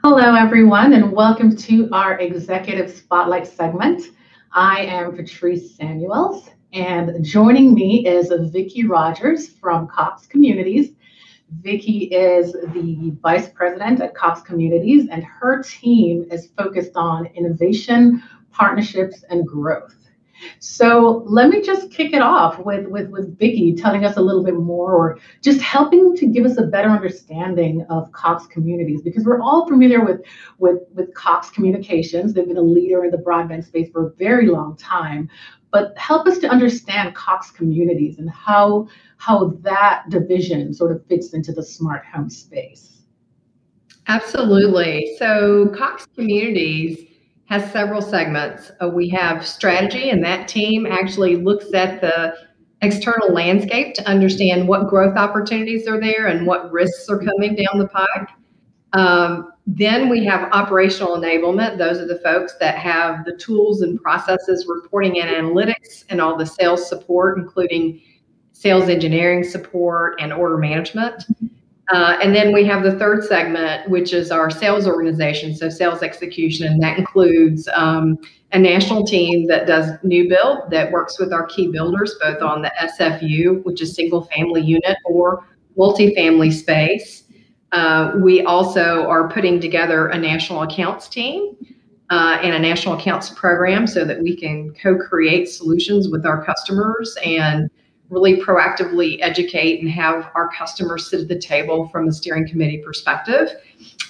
Hello, everyone, and welcome to our Executive Spotlight segment. I am Patrice Samuels, and joining me is Vicki Rogers from COX Communities. Vicki is the Vice President at COX Communities, and her team is focused on innovation, partnerships, and growth. So let me just kick it off with Vicki telling us a little bit more, or just helping to give us a better understanding of COX Communities, because we're all familiar with COX Communications. They've been a leader in the broadband space for a very long time. But help us to understand COX Communities and how that division sort of fits into the smart home space. Absolutely. So COX Communities has several segments. We have strategy, and that team actually looks at the external landscape to understand what growth opportunities are there and what risks are coming down the pike. Then we have operational enablement. Those are the folks that have the tools and processes, reporting and analytics, and all the sales support, including sales engineering support and order management. And then we have the third segment, which is our sales organization, so sales execution. And that includes a national team that does new build, that works with our key builders, both on the SFU, which is single family unit, or multifamily space. We also are putting together a national accounts team and a national accounts program so that we can co-create solutions with our customers and really proactively educate and have our customers sit at the table from a steering committee perspective.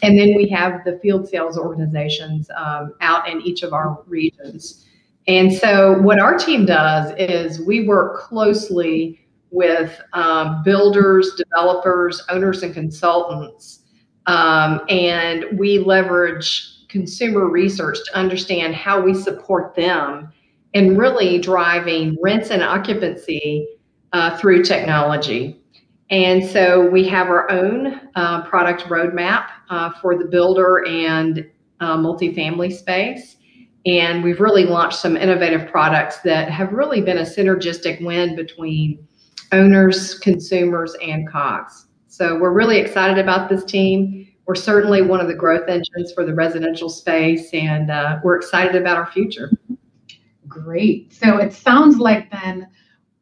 And then we have the field sales organizations out in each of our regions. And so what our team does is we work closely with builders, developers, owners, and consultants. And we leverage consumer research to understand how we support them in really driving rents and occupancy through technology. And so we have our own product roadmap for the builder and multifamily space. And we've really launched some innovative products that have really been a synergistic win between owners, consumers, and COX. So we're really excited about this team. We're certainly one of the growth engines for the residential space, and we're excited about our future. Great. So it sounds like then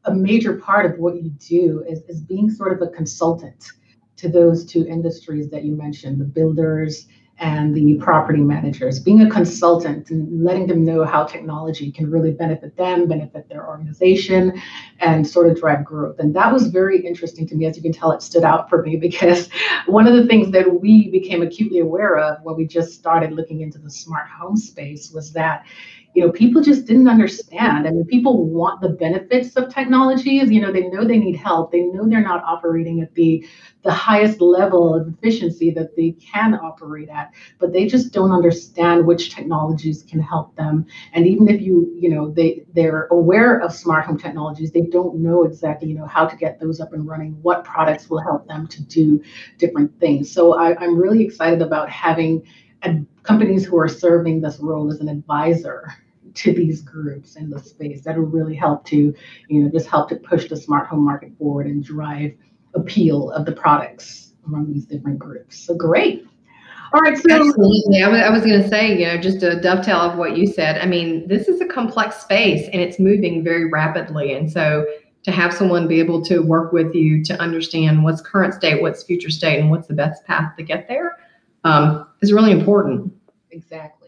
a major part of what you do is being sort of a consultant to those two industries that you mentioned, the builders and the property managers, being a consultant and letting them know how technology can really benefit them, benefit their organization, and sort of drive growth. And that was very interesting to me. As you can tell, it stood out for me because one of the things that we became acutely aware of when we just started looking into the smart home space was that people just didn't understand. I mean, people want the benefits of technologies. They know they need help. They know they're not operating at the highest level of efficiency that they can operate at, but they just don't understand which technologies can help them. And even if they're aware of smart home technologies, they don't know exactly, how to get those up and running, what products will help them to do different things. So I'm really excited about having companies who are serving this role as an advisor to these groups in the space that will really help to, just help to push the smart home market forward and drive appeal of the products among these different groups. So great. All right. So absolutely. I was going to say, just to dovetail of what you said, I mean, this is a complex space and it's moving very rapidly. And so to have someone be able to work with you to understand what's current state, what's future state, and what's the best path to get there is really important. Exactly.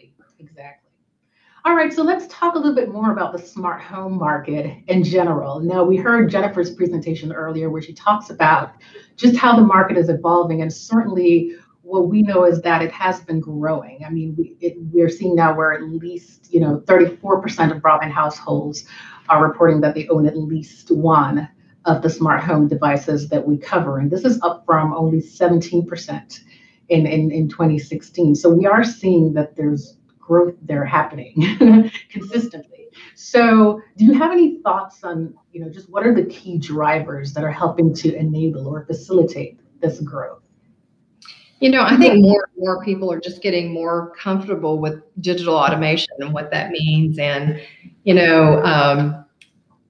All right, so let's talk a little bit more about the smart home market in general. Now, we heard Jennifer's presentation earlier where she talks about just how the market is evolving, and certainly what we know is that it has been growing. I mean, we're seeing now where at least 34% of broadband households are reporting that they own at least one of the smart home devices that we cover, and this is up from only 17% in 2016. So we are seeing that there's growth there happening consistently. So do you have any thoughts on, just what are the key drivers that are helping to enable or facilitate this growth? I think more and more people are just getting more comfortable with digital automation and what that means. And,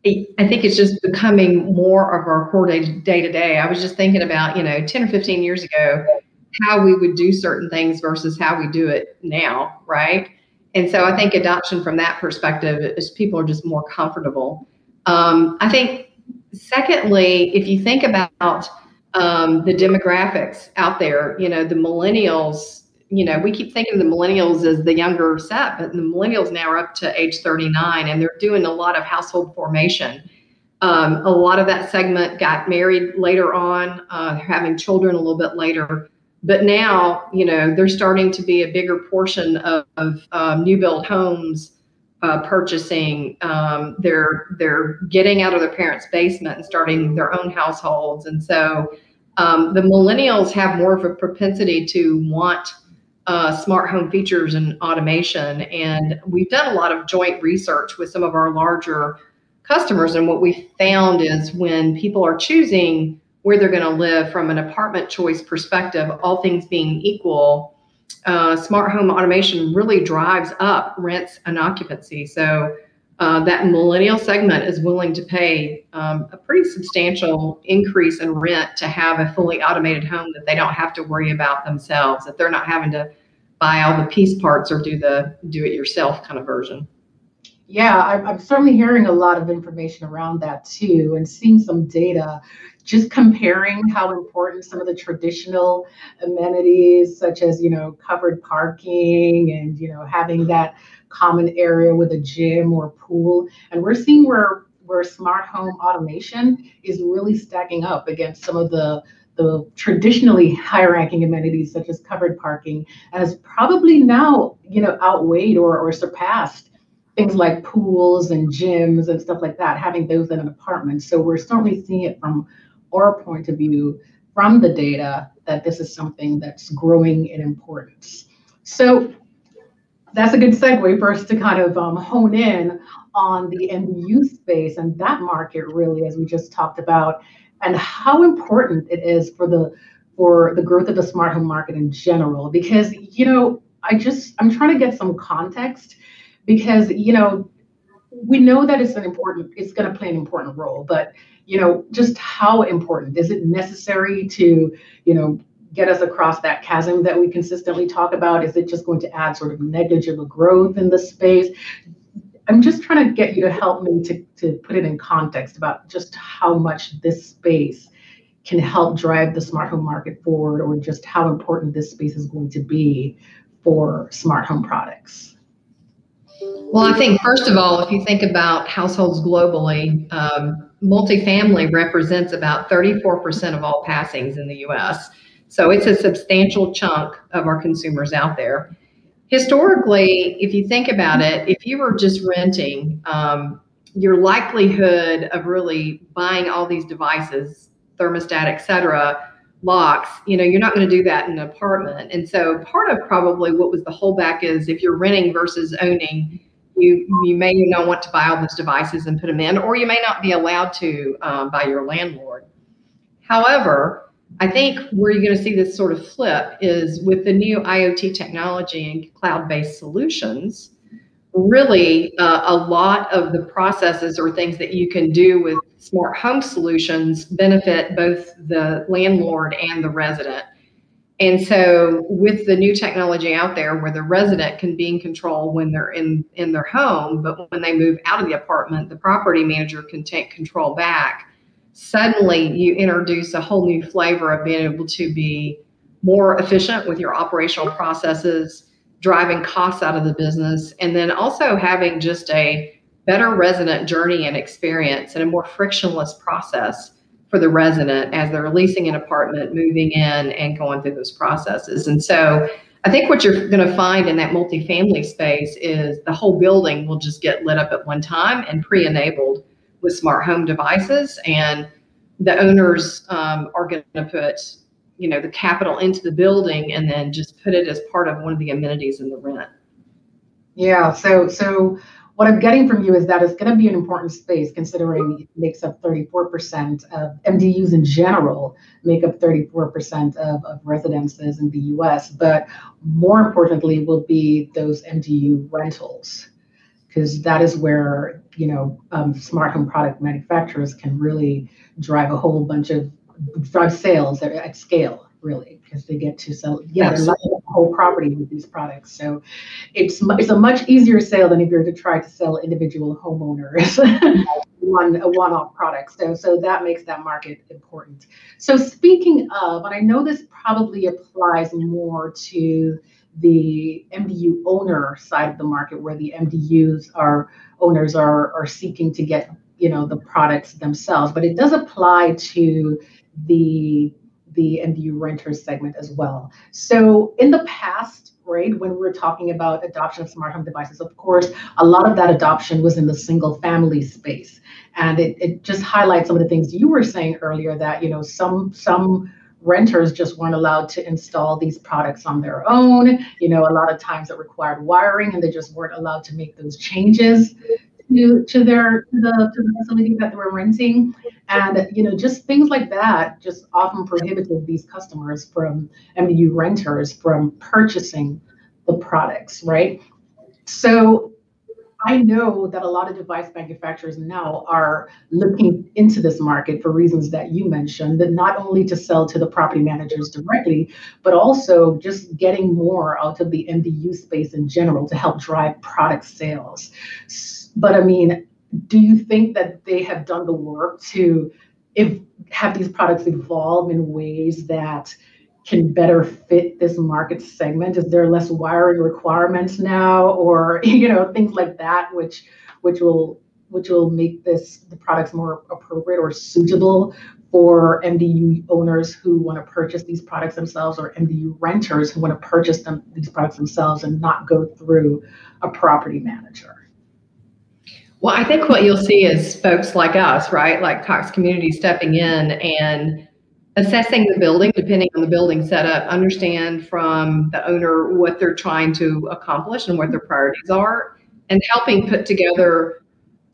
I think it's just becoming more of our core day to day. I was just thinking about, 10 or 15 years ago, how we would do certain things versus how we do it now, right? And so I think adoption from that perspective is people are just more comfortable. I think, secondly, if you think about the demographics out there, the millennials, we keep thinking of the millennials as the younger set, but the millennials now are up to age 39 and they're doing a lot of household formation. A lot of that segment got married later on, having children a little bit later. But now, they're starting to be a bigger portion of new build homes purchasing. They're getting out of their parents' basement and starting their own households. And so the millennials have more of a propensity to want smart home features and automation. And we've done a lot of joint research with some of our larger customers. And what we found is when people are choosing where they're going to live from an apartment choice perspective, all things being equal, smart home automation really drives up rents and occupancy. So that millennial segment is willing to pay a pretty substantial increase in rent to have a fully automated home that they don't have to worry about themselves, that they're not having to buy all the piece parts or do the do-it-yourself kind of version. Yeah, I'm certainly hearing a lot of information around that too, and seeing some data, just comparing how important some of the traditional amenities, such as, covered parking and, having that common area with a gym or pool. And we're seeing where smart home automation is really stacking up against some of the traditionally high ranking amenities such as covered parking, and has probably now, outweighed or surpassed things like pools and gyms and stuff like that, having those in an apartment. So we're certainly seeing it from our point of view, from the data, that this is something that's growing in importance. So that's a good segue for us to kind of hone in on the MDU space and that market, really, as we just talked about, and how important it is for the growth of the smart home market in general. Because, I'm trying to get some context, because we know that it's going to play an important role, but just how important is it necessary to get us across that chasm that we consistently talk about? Is it just going to add sort of negligible growth in the space? I'm just trying to get you to help me to put it in context about just how much this space can help drive the smart home market forward, or just how important this space is going to be for smart home products. Well, I think, first of all, if you think about households globally, multifamily represents about 34% of all passings in the U.S. So it's a substantial chunk of our consumers out there. Historically, if you think about it, if you were just renting, your likelihood of really buying all these devices, thermostat, et cetera, locks, you're not going to do that in an apartment. And so part of probably what was the holdback is, if you're renting versus owning, you may not want to buy all those devices and put them in, or you may not be allowed to by your landlord. However, I think where you're going to see this sort of flip is with the new IoT technology and cloud-based solutions. Really, a lot of the processes or things that you can do with smart home solutions benefit both the landlord and the resident. And so with the new technology out there, where the resident can be in control when they're in their home, but when they move out of the apartment, the property manager can take control back. Suddenly you introduce a whole new flavor of being able to be more efficient with your operational processes, driving costs out of the business, and then also having just a better resident journey and experience and a more frictionless process for the resident as they're leasing an apartment, moving in, and going through those processes. And so I think what you're going to find in that multifamily space is the whole building will just get lit up at one time and pre-enabled with smart home devices, and the owners are going to put the capital into the building and then just put it as part of one of the amenities in the rent. Yeah, so what I'm getting from you is that it's going to be an important space, considering it makes up 34% of MDUs in general, make up 34% of residences in the US, but more importantly will be those MDU rentals, because that is where smart home product manufacturers can really drive a whole bunch of drive sales at scale, really, because they get to sell, they're Absolutely. lighting up the whole property with these products. So it's a much easier sale than if you're to try to sell individual homeowners a one-off product. So that makes that market important. So speaking of, and I know this probably applies more to the MDU owner side of the market, where the MDUs are owners are seeking to get the products themselves, but it does apply to the MDU renters segment as well. So in the past, right, when we were talking about adoption of smart home devices, of course, a lot of that adoption was in the single family space. And it just highlights some of the things you were saying earlier, that some renters just weren't allowed to install these products on their own. A lot of times it required wiring, and they just weren't allowed to make those changes to the facility that they were renting. And just things like that just often prohibited these customers from MDU renters from purchasing the products, right? So I know that a lot of device manufacturers now are looking into this market for reasons that you mentioned, that not only to sell to the property managers directly, but also just getting more out of the MDU space in general to help drive product sales. But I mean, do you think that they have done the work to have these products evolve in ways that can better fit this market segment? Is there less wiring requirements now, or things like that, which will make the products more appropriate or suitable for MDU owners who want to purchase these products themselves, or MDU renters who want to purchase these products themselves and not go through a property manager? Well, I think what you'll see is folks like us, right, like Cox Communities, stepping in and assessing the building, depending on the building setup, understand from the owner what they're trying to accomplish and what their priorities are, and helping put together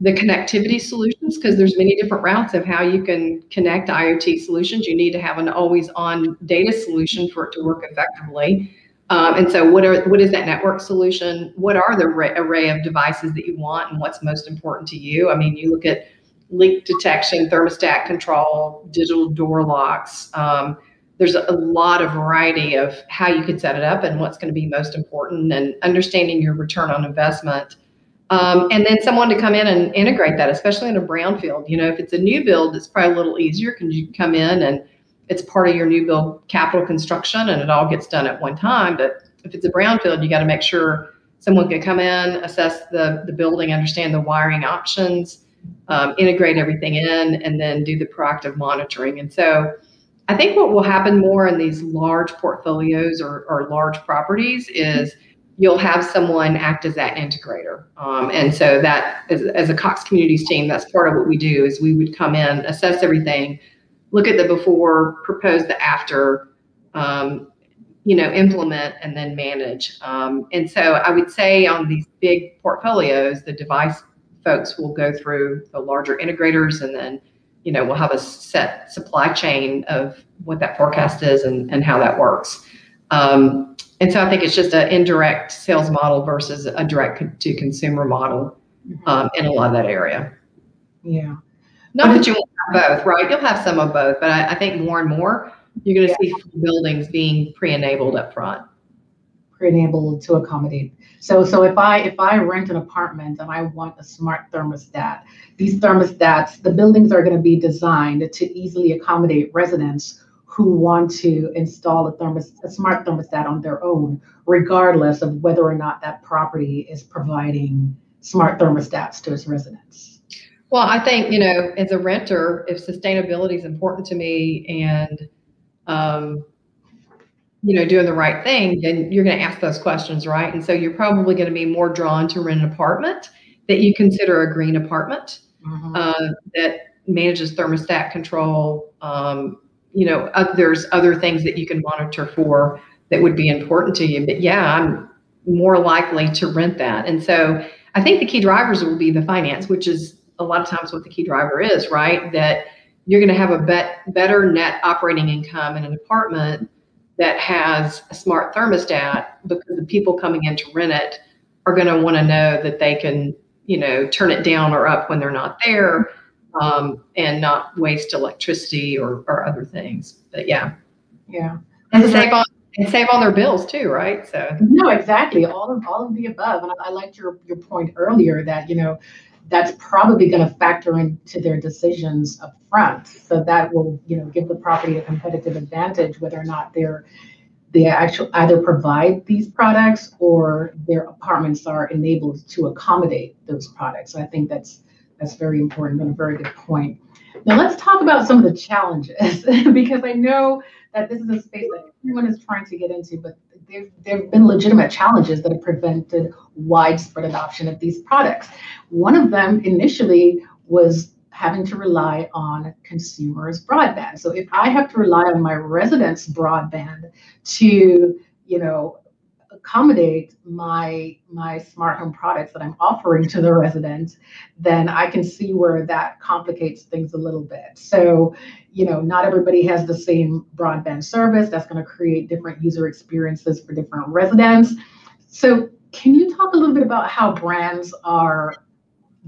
the connectivity solutions, because there's many different routes of how you can connect IoT solutions. You need to have an always on data solution for it to work effectively. And so what is that network solution? What are the array of devices that you want, and what's most important to you? I mean, you look at leak detection, thermostat control, digital door locks. There's a lot of variety of how you could set it up and what's going to be most important, and understanding your return on investment. And then someone to come in and integrate that, especially in a brownfield. If it's a new build, it's probably a little easier because you come in and it's part of your new build capital construction and it all gets done at one time. But if it's a brownfield, you got to make sure someone can come in, assess the building, understand the wiring options, integrate everything in, and then do the proactive monitoring. And so I think what will happen more in these large portfolios or large properties is you'll have someone act as that integrator. And so that, as a Cox Communities team, that's part of what we do, is we would come in, assess everything, look at the before, propose the after, implement, and then manage. And so I would say on these big portfolios, the device folks will go through the larger integrators, and then, we'll have a set supply chain of what that forecast is and how that works. And so I think it's just an indirect sales model versus a direct to consumer model in a lot of that area. Yeah. Not that you won't have both, right? You'll have some of both, but I think more and more you're going to see buildings being pre-enabled up front. Pre-enabled to accommodate. So if I rent an apartment and I want a smart thermostat, these thermostats, the buildings are going to be designed to easily accommodate residents who want to install a smart thermostat on their own, regardless of whether or not that property is providing smart thermostats to its residents. Well, I think, as a renter, if sustainability is important to me and, doing the right thing, then you're going to ask those questions, right? And so you're probably going to be more drawn to rent an apartment that you consider a green apartment that manages thermostat control. There's other things that you can monitor for that would be important to you. But yeah, I'm more likely to rent that. And so I think the key drivers will be the finance, which is a lot of times what the key driver is, right? That you're going to have a better net operating income in an apartment that has a smart thermostat, because the people coming in to rent it are going to want to know that they can, turn it down or up when they're not there, and not waste electricity or other things. But yeah. Yeah. And save on their bills too, right? So no, exactly. All of the above. And I liked your point earlier that, that's probably going to factor into their decisions up front. So that will, give the property a competitive advantage, whether or not they actually either provide these products or their apartments are enabled to accommodate those products. So I think that's very important and a very good point. Now let's talk about some of the challenges because I know that this is a space that everyone is trying to get into, but there've been legitimate challenges that have prevented widespread adoption of these products. One of them initially was having to rely on consumers' broadband. So if I have to rely on my residents' broadband to, accommodate my smart home products that I'm offering to the residents, then I can see where that complicates things a little bit. So, not everybody has the same broadband service. That's going to create different user experiences for different residents. So can you talk a little bit about how brands are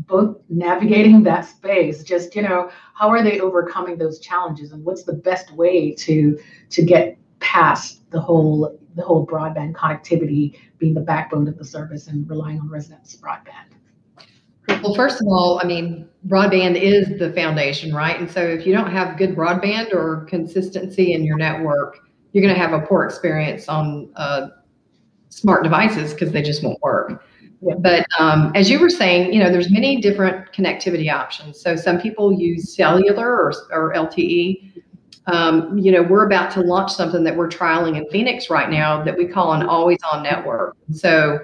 both navigating that space? Just, how are they overcoming those challenges, and what's the best way to get past the whole broadband connectivity being the backbone of the service and relying on residents' broadband? Well, first of all, I mean, broadband is the foundation, right? And so if you don't have good broadband or consistency in your network, you're going to have a poor experience on smart devices because they just won't work. Yeah. But as you were saying, there's many different connectivity options. So some people use cellular or LTE. We're about to launch something that we're trialing in Phoenix right now that we call an always-on network. So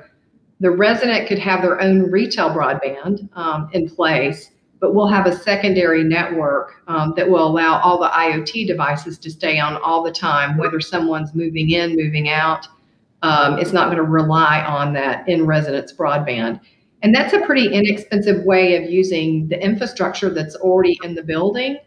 the resident could have their own retail broadband in place, but we'll have a secondary network that will allow all the IoT devices to stay on all the time, whether someone's moving in, moving out. It's not going to rely on that in-residence broadband. And that's a pretty inexpensive way of using the infrastructure that's already in the building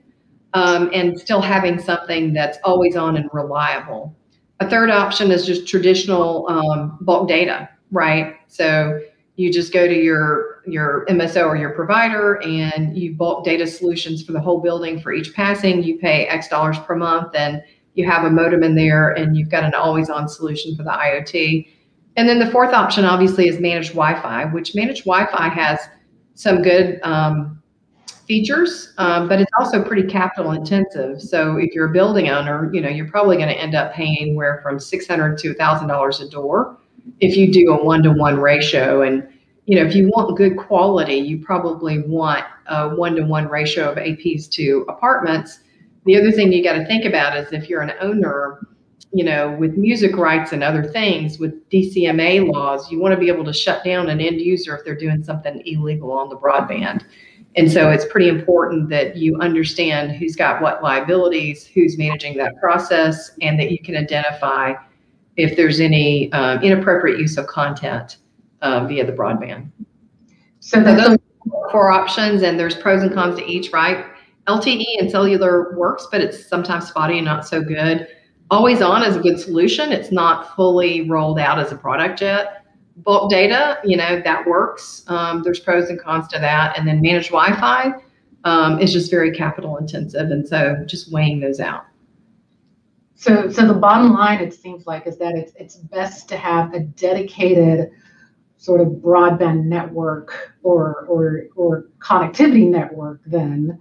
and still having something that's always on and reliable. A third option is just traditional bulk data, right? So you just go to your MSO or your provider and you bulk data solutions for the whole building for each passing. You pay X dollars per month and you have a modem in there and you've got an always-on solution for the IoT. And then the fourth option obviously is managed Wi-Fi, which managed Wi-Fi has some good features, but it's also pretty capital intensive. So if you're a building owner, you're probably going to end up paying anywhere from $600 to $1,000 a door if you do a 1-to-1 ratio. And if you want good quality, you probably want a 1-to-1 ratio of APs to apartments. The other thing you got to think about is if you're an owner, with music rights and other things, with DCMA laws, you want to be able to shut down an end user if they're doing something illegal on the broadband. And so it's pretty important that you understand who's got what liabilities, who's managing that process, and that you can identify if there's any inappropriate use of content via the broadband. So those are 4 options, and there's pros and cons to each, right? LTE and cellular works, but it's sometimes spotty and not so good. Always on is a good solution. It's not fully rolled out as a product yet. Bulk data, that works. There's pros and cons to that. And then managed Wi-Fi is just very capital intensive. And so just weighing those out. So the bottom line, it seems like, is that it's best to have a dedicated sort of broadband network or connectivity network then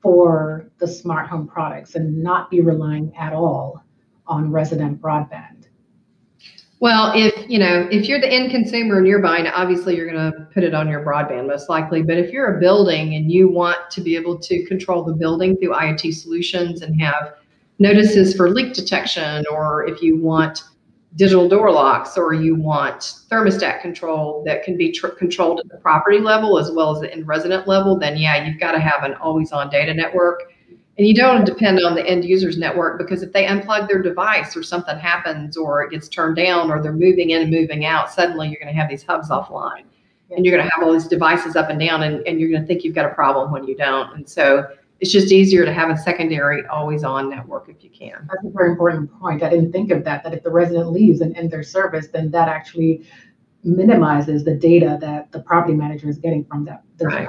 for the smart home products and not be relying at all on resident broadband. Well, if you're the end consumer and you're buying, obviously you're going to put it on your broadband most likely. But if you're a building and you want to be able to control the building through IoT solutions and have notices for leak detection, or if you want digital door locks, or you want thermostat control that can be controlled at the property level as well as the in-resident level, then yeah, you've got to have an always-on data network. And you don't depend on the end user's network, because if they unplug their device or something happens or it gets turned down or they're moving in and moving out, suddenly you're going to have these hubs offline. And you're going to have all these devices up and down, and you're going to think you've got a problem when you don't. And so it's just easier to have a secondary always-on network if you can. That's a very important point. I didn't think of that if the resident leaves and ends their service, then that actually minimizes the data that the property manager is getting from that. Right.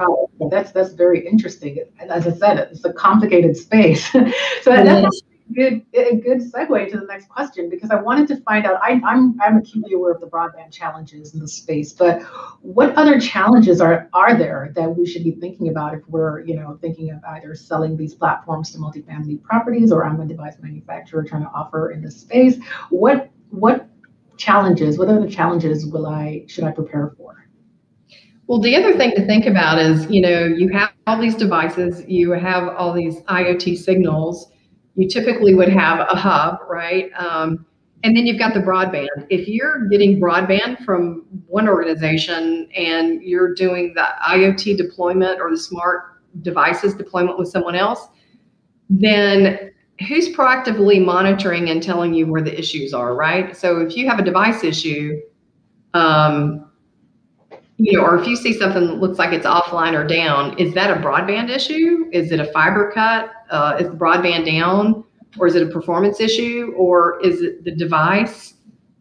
That's very interesting. As I said, it's a complicated space. So that's good segue to the next question, because I wanted to find out. I'm acutely aware of the broadband challenges in the space, but what other challenges are there that we should be thinking about if we're thinking of either selling these platforms to multifamily properties, or I'm a device manufacturer trying to offer in this space? What challenges? What other challenges should I prepare for? Well, the other thing to think about is, you have all these devices, you have all these IoT signals. You typically would have a hub, right? And then you've got the broadband. If you're getting broadband from one organization and you're doing the IoT deployment or the smart devices deployment with someone else, then who's proactively monitoring and telling you where the issues are, right? So if you have a device issue, or if you see something that looks like it's offline or down, is that a broadband issue? Is it a fiber cut? Is the broadband down? Or is it a performance issue? Or is it the device?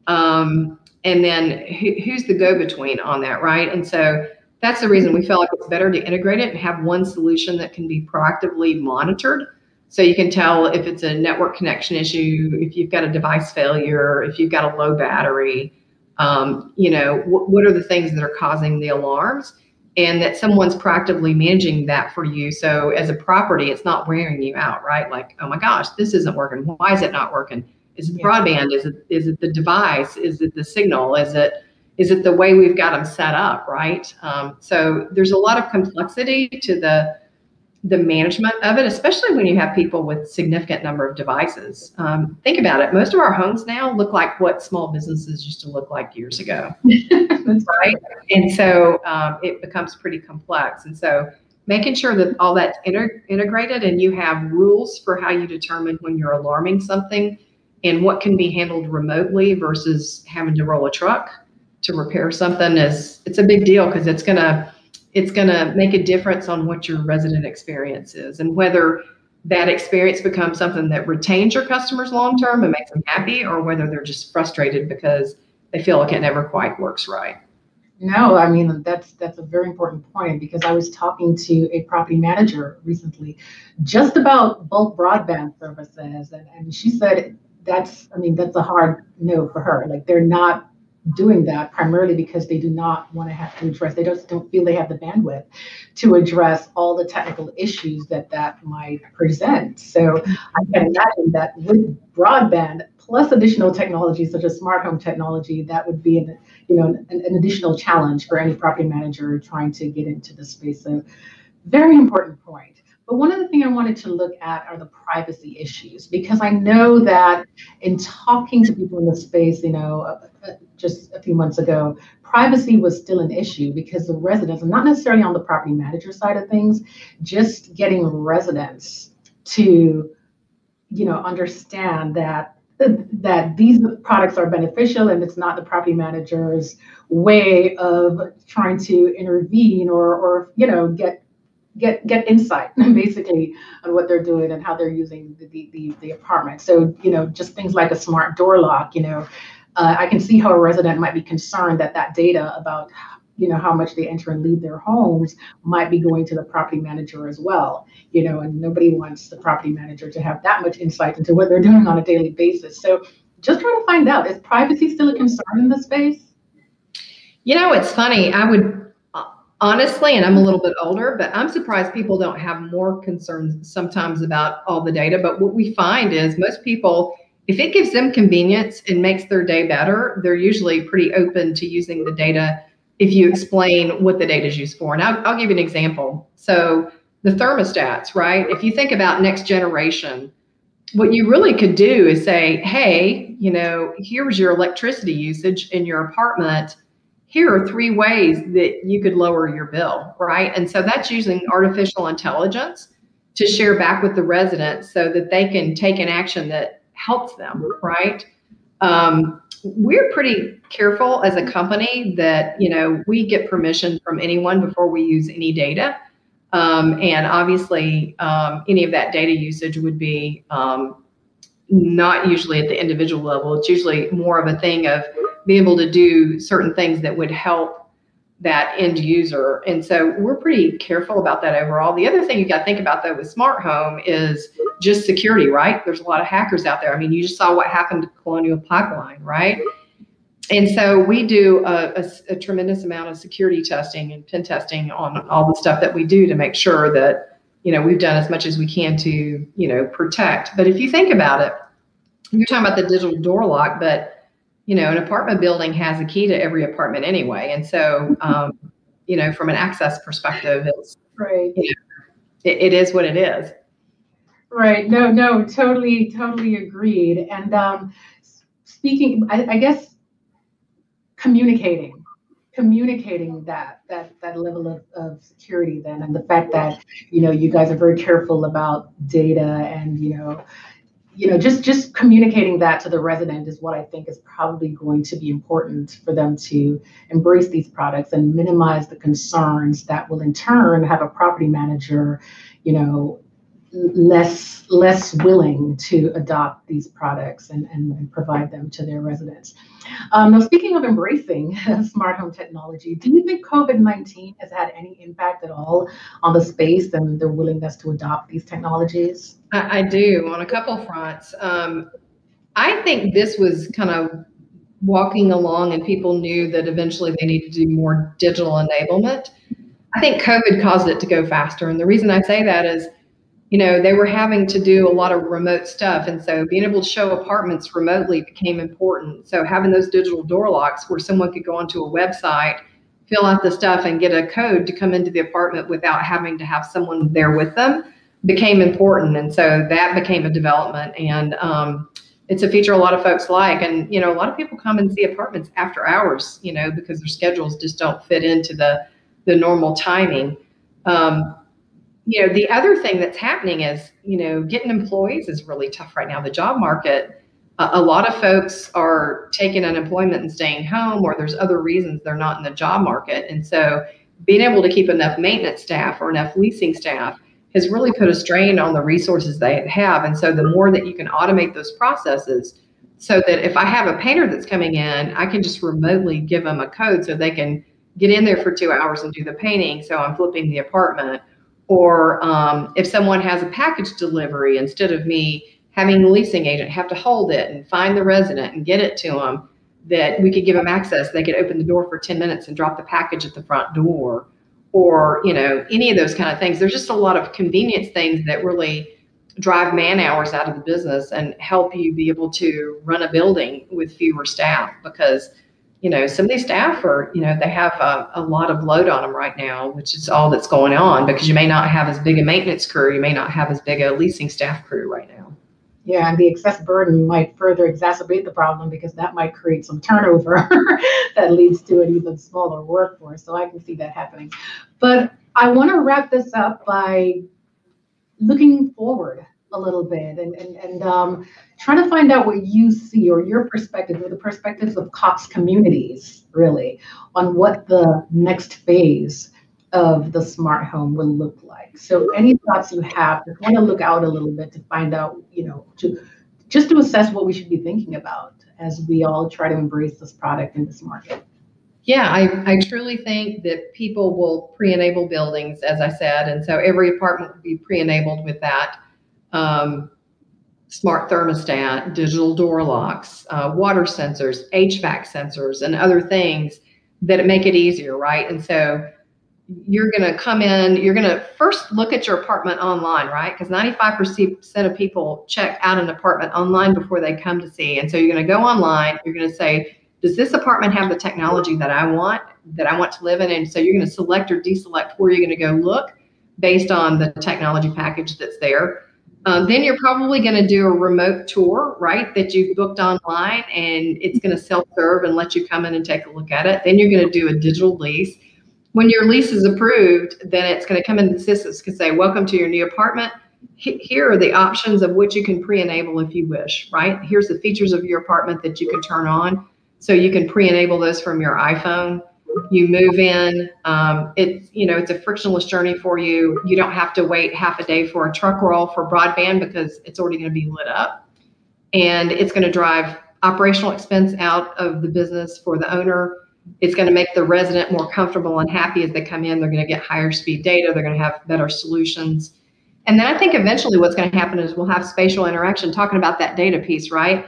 And then who's the go-between on that, right? And so that's the reason we feel like it's better to integrate it and have one solution that can be proactively monitored. So you can tell if it's a network connection issue, if you've got a device failure, if you've got a low battery, what are the things that are causing the alarms, and that someone's proactively managing that for you. So as a property, it's not wearing you out, right? Like, oh my gosh, this isn't working. Why is it not working? Is it the broadband? Is it the device? Is it the signal? Is it the way we've got them set up, right? So there's a lot of complexity to the management of it, especially when you have people with significant number of devices. Think about it. Most of our homes now look like what small businesses used to look like years ago, right? And so it becomes pretty complex. And so making sure that all that's integrated and you have rules for how you determine when you're alarming something and what can be handled remotely versus having to roll a truck to repair something it's a big deal, because it's going to make a difference on what your resident experience is, and whether that experience becomes something that retains your customers long-term and makes them happy, or whether they're just frustrated because they feel like it never quite works right. No, I mean, that's a very important point, because I was talking to a property manager recently just about bulk broadband services. And she said that's a hard no for her. Like, they're not doing that primarily because they do not want to have to address, they just don't feel they have the bandwidth to address all the technical issues that might present. So I can imagine that with broadband plus additional technology such as smart home technology, that would be an additional challenge for any property manager trying to get into the space. So very important point. But one other thing I wanted to look at are the privacy issues, because I know that in talking to people in the space, just a few months ago, privacy was still an issue because the residents, and not necessarily on the property manager side of things, just getting residents to, understand that these products are beneficial, and it's not the property manager's way of trying to intervene or get insight basically on what they're doing and how they're using the apartment. So, just things like a smart door lock, I can see how a resident might be concerned that data about, how much they enter and leave their homes might be going to the property manager as well, and nobody wants the property manager to have that much insight into what they're doing on a daily basis. So just trying to find out, is privacy still a concern in this space? It's funny. I would honestly, and I'm a little bit older, but I'm surprised people don't have more concerns sometimes about all the data. But what we find is most people, if it gives them convenience and makes their day better, they're usually pretty open to using the data if you explain what the data is used for. And I'll give you an example. So the thermostats, right? If you think about next generation, what you really could do is say, hey, here's your electricity usage in your apartment. Here are 3 ways that you could lower your bill, right? And so that's using artificial intelligence to share back with the residents so that they can take an action that helps them, right? We're pretty careful as a company that, we get permission from anyone before we use any data. And obviously, any of that data usage would be not usually at the individual level. It's usually more of a thing of being able to do certain things that would help that end user. And so we're pretty careful about that overall. The other thing you got to think about though with smart home is just security, right? There's a lot of hackers out there. I mean, you just saw what happened to Colonial Pipeline, right? And so we do a tremendous amount of security testing and pen testing on all the stuff that we do to make sure that, we've done as much as we can to, protect. But if you think about it, you're talking about the digital door lock, but an apartment building has a key to every apartment anyway. And so, from an access perspective, it's right. It is what it is. Right. No, totally agreed. And speaking, I guess communicating that level of security then, and the fact that, you guys are very careful about data and, just communicating that to the resident is what I think is probably going to be important for them to embrace these products and minimize the concerns that will in turn have a property manager, less willing to adopt these products and provide them to their residents. Now, speaking of embracing smart home technology, do you think COVID-19 has had any impact at all on the space and their willingness to adopt these technologies? I do, on a couple fronts. I think this was kind of walking along and people knew that eventually they needed to do more digital enablement. I think COVID caused it to go faster. And the reason I say that is, they were having to do a lot of remote stuff. And so being able to show apartments remotely became important. So having those digital door locks where someone could go onto a website, fill out the stuff and get a code to come into the apartment without having to have someone there with them became important. And so that became a development. And it's a feature a lot of folks like. And, a lot of people come and see apartments after hours, because their schedules just don't fit into the normal timing. The other thing that's happening is, getting employees is really tough right now. The job market, a lot of folks are taking unemployment and staying home, or there's other reasons they're not in the job market. And so being able to keep enough maintenance staff or enough leasing staff has really put a strain on the resources they have. And so the more that you can automate those processes so that if I have a painter that's coming in, I can just remotely give them a code so they can get in there for 2 hours and do the painting. So I'm flipping the apartment. Or if someone has a package delivery, instead of me having the leasing agent have to hold it and find the resident and get it to them, that we could give them access. They could open the door for 10 minutes and drop the package at the front door, or, any of those kind of things. There's just a lot of convenience things that really drive man hours out of the business and help you be able to run a building with fewer staff, because some of these staff are, they have a lot of load on them right now, which is all that's going on, because you may not have as big a maintenance crew. You may not have as big a leasing staff crew right now. Yeah, and the excess burden might further exacerbate the problem, because that might create some turnover that leads to an even smaller workforce. So I can see that happening. But I want to wrap this up by looking forward a little bit and trying to find out what you see, or your perspective, or the perspectives of COX Communities, really, on what the next phase of the smart home will look like. So any thoughts you have, just want to look out a little bit to find out, to assess what we should be thinking about as we all try to embrace this product in this market. Yeah, I truly think that people will pre-enable buildings, as I said, and so every apartment will be pre-enabled with that. Smart thermostat, digital door locks, water sensors, HVAC sensors, and other things that make it easier, right? And so you're going to come in, you're going to first look at your apartment online, right? Because 95% of people check out an apartment online before they come to see. And so you're going to go online, you're going to say, does this apartment have the technology that I want to live in? And so you're going to select or deselect where you're going to go look based on the technology package that's there. Then you're probably going to do a remote tour, right, that you've booked online, and it's going to self-serve and let you come in and take a look at it. Then you're going to do a digital lease. When your lease is approved, then it's going to come into the system. It's going to say, welcome to your new apartment. Here are the options of which you can pre-enable if you wish, right? Here's the features of your apartment that you can turn on. So you can pre-enable those from your iPhone. You move in, it's a frictionless journey for you. You don't have to wait half a day for a truck roll for broadband, because it's already going to be lit up. And it's going to drive operational expense out of the business for the owner. It's going to make the resident more comfortable and happy as they come in. They're going to get higher speed data. They're going to have better solutions. And then I think eventually what's going to happen is we'll have spatial interaction, talking about that data piece, right?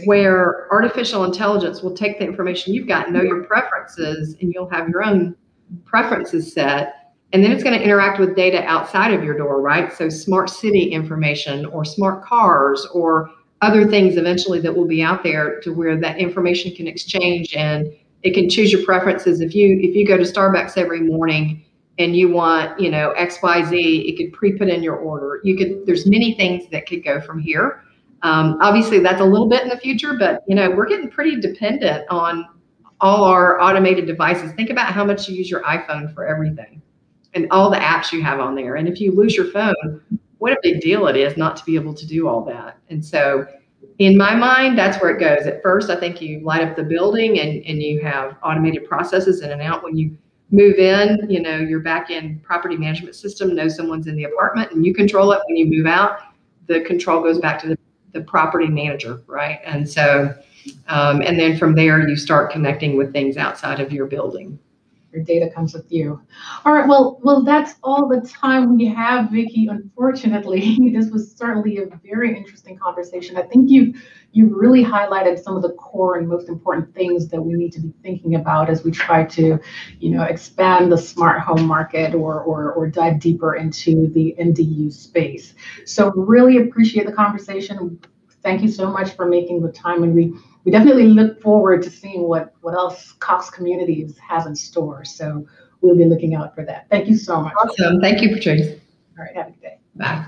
Where artificial intelligence will take the information you've got, know your preferences, and you'll have your own preferences set. And then it's going to interact with data outside of your door, right? So smart city information or smart cars or other things eventually that will be out there to where that information can exchange, and it can choose your preferences. If you go to Starbucks every morning and you want, XYZ, it could pre-put in your order. There's many things that could go from here. Obviously that's a little bit in the future, but we're getting pretty dependent on all our automated devices. Think about how much you use your iPhone for everything and all the apps you have on there. And if you lose your phone, what a big deal it is not to be able to do all that. And so in my mind, that's where it goes. At first, I think you light up the building and you have automated processes in and out. When you move in, your back-end property management system knows someone's in the apartment and you control it. When you move out, the control goes back to the property manager, right? And so, and then from there, you start connecting with things outside of your building. Your data comes with you. All right, well, that's all the time we have, Vicki. Unfortunately, this was certainly a very interesting conversation. I think you've really highlighted some of the core and most important things that we need to be thinking about as we try to, expand the smart home market or dive deeper into the MDU space. So really appreciate the conversation. Thank you so much for making the time, and we definitely look forward to seeing what else COX Communities has in store. So we'll be looking out for that. Thank you so much. Awesome. Thank you, Patrice. All right. Have a good day. Bye.